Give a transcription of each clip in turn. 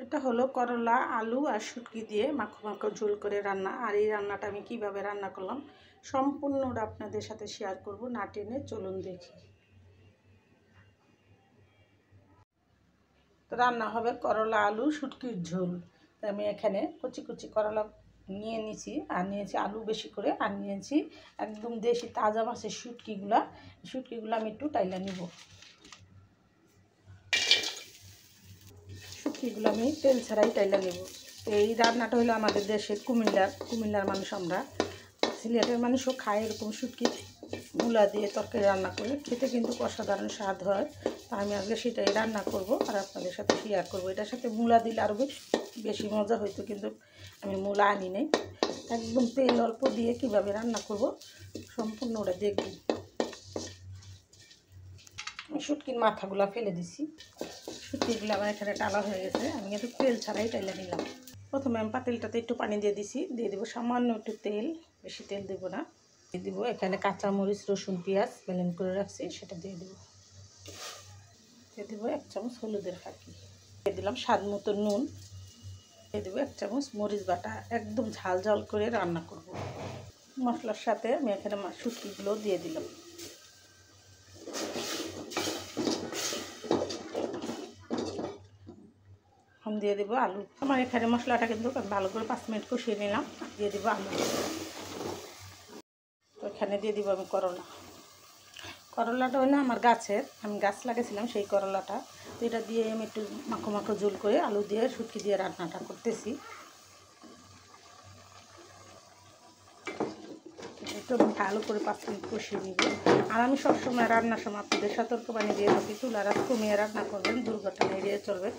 এটা হলো করলা আলু আর শুটকি দিয়ে মাখো মাখো ঝোল করে রান্না। আর এই রান্নাটা আমি কিভাবে রান্না করলাম সম্পূর্ণটা আপনাদের সাথে শেয়ার করব, না টেনে চলুন দেখি। তো রান্না হবে করলা আলু শুটকির ঝোল। তো আমি এখানে কুচি কুচি করলা নিয়ে নিয়েছি, আর নিয়েছি আলু বেশি করে, আর নিয়েছি একদম দেশি তাজা মাছের শুটকিগুলো আমি একটু টাইলা নিব। শুটকিগুলো আমি তেল ছাড়াই টাইলা নেব। এই রান্নাটা হলো আমাদের দেশের কুমিল্লার মানুষ, আমরা সিলেটের মানুষও খায় এরকম শুটকি মূলা দিয়ে তরকারি রান্না করে, খেতে কিন্তু অসাধারণ স্বাদ হয়। তা আমি আজকে সেটাই রান্না করব আর আপনাদের সাথে শেয়ার করব। এটার সাথে মূলা দিলে আরও বেশি মজা হইতো, কিন্তু আমি মূলা আনি নেই। একদম তেল অল্প দিয়ে কিভাবে রান্না করব সম্পূর্ণ ওটা দেখবেন। আমি শুটকির মাথাগুলো ফেলে দিছি। শুটকিগুলো আমার এখানে টালা হয়ে গেছে, আমি কিন্তু তেল ছাড়াই টাইলা নিলাম। প্রথমে আমি পাতিলটাতে একটু পানি দিয়ে দিছি, দিয়ে দেবো সামান্য একটু তেল, বেশি তেল দেবো না। দিয়ে দেবো এখানে কাঁচামরিচ রসুন পেঁয়াজ ব্লেন্ড করে রাখছি, সেটা দিয়ে দেবো। দিয়ে দেবো 1 চামচ হলুদের ফাঁকি, দিয়ে দিলাম স্বাদ মতো নুন, দিয়ে দেবো 1 চামচ মরিচ বাটা। একদম ঝাল ঝাল করে রান্না করব। মশলার সাথে আমি এখানে শুটকিগুলো দিয়ে দিলাম। দিয়ে দেবো আলু। আমার এখানে মশলাটা কিন্তু ভালো করে 5 মিনিট কষিয়ে নিলাম। দিয়ে দেবো আলু। তো এখানে দিয়ে দিব আমি করলাটা হলো আমার গাছের, আমি গাছ লাগিয়েছিলাম সেই করলাটা। তো এটা দিয়ে আমি একটু মাখো মাখো ঝোল করে আলু দিয়ে শুটকি দিয়ে রান্নাটা করতেছি। একটু ভালো করে 5 মিনিট কষিয়ে নিব। আর আমি সবসময় রান্নার সময় আপনাদের সতর্কবাণী দিয়ে থাকি, চুলার আঁচ কমিয়ে রান্না করবেন, দুর্ঘটনা এড়িয়ে চলবে।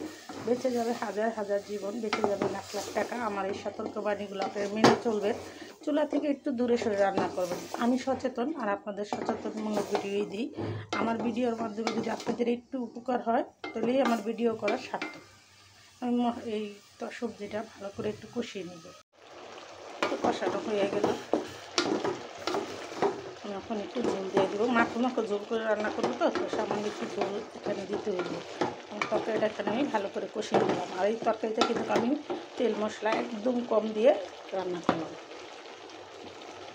বেঁচে যাবে হাজার হাজার জীবন, বেঁচে যাবে লাখ লাখ টাকা। আমার এই সতর্কবাণীগুলো আপনারা মেনে চলবেন। চুলা থেকে একটু দূরে সরে রান্না করবেন। আমি সচেতন, আর আপনাদের সচেতনমূলক ভিডিওই দিই। আমার ভিডিওর মাধ্যমে যদি আপনাদের একটু উপকার হয় তাহলেই আমার ভিডিও করার সার্থক। আমি এই সবজিটা ভালো করে একটু কষিয়ে নেব। একটু কষানো হয়ে গেল, এখন একটু ঝোল দিয়ে দেবো। মাখো মাখো ঝোল করে রান্না করবো, তো সামান্য একটু ঝোল এখানে দিতে হইব। তরকারিটা এখানে আমি ভালো করে কষিয়ে নিলাম। আর এই তরকারিটা কিন্তু আমি তেল মশলা একদম কম দিয়ে রান্না করলাম।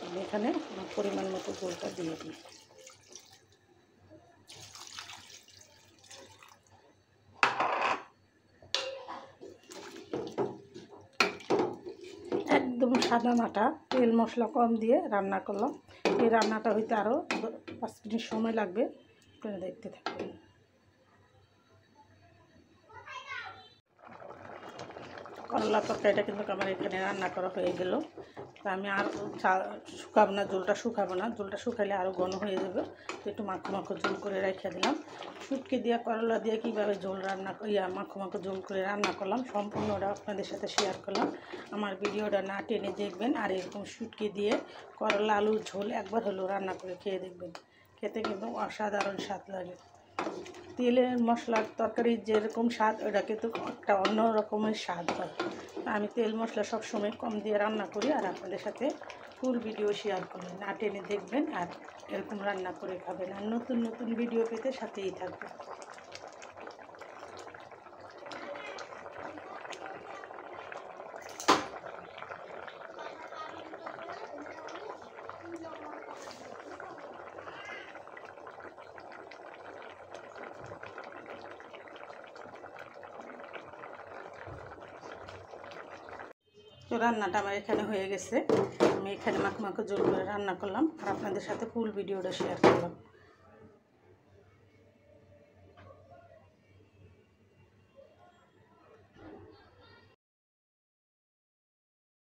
আমি এখানে আমার পরিমাণ মতো ঝোলটা দিয়ে দিই। একদম সাদা মাটা তেল মশলা কম দিয়ে রান্না করলাম। এই রান্নাটা হইতে আরও 5 মিনিট সময় লাগবে, দেখতে থাকবেন। করলা তরকারিটা কিন্তু আমার এখানে রান্না করা হয়ে গেল। তা আমি আর শুকাবো না, ঝোলটা শুকাইলে আরও ঘন হয়ে যাবে। তো একটু মাখো মাখো ঝোল করে রেখে দিলাম। শুটকি দিয়ে করলা দিয়ে কীভাবে ঝোল রান্না মাখো মাখো ঝোল করে রান্না করলাম সম্পূর্ণটা আপনাদের সাথে শেয়ার করলাম। আমার ভিডিওটা না টেনে দেখবেন। আর এরকম শুটকি দিয়ে করলা আলুর ঝোল একবার হলেও রান্না করে খেয়ে দেখবেন, খেতে কিন্তু অসাধারণ স্বাদ লাগে। তেলের মশলার তরকারির যেরকম স্বাদ, ওটা কিন্তু একটা অন্য রকমের স্বাদ হয়। আমি তেল মশলা সবসময় কম দিয়ে রান্না করি, আর আপনাদের সাথে ফুল ভিডিও শেয়ার করি, না টেনে দেখবেন আর এরকম রান্না করে খাবেন। আর নতুন নতুন ভিডিও পেতে সাথেই থাকবেন। তো রান্নাটা আমার এখানে হয়ে গেছে। আমি এখানে মাখো মাখো ঝোল করে রান্না করলাম, আর আপনাদের সাথে ফুল ভিডিওটা শেয়ার করলাম।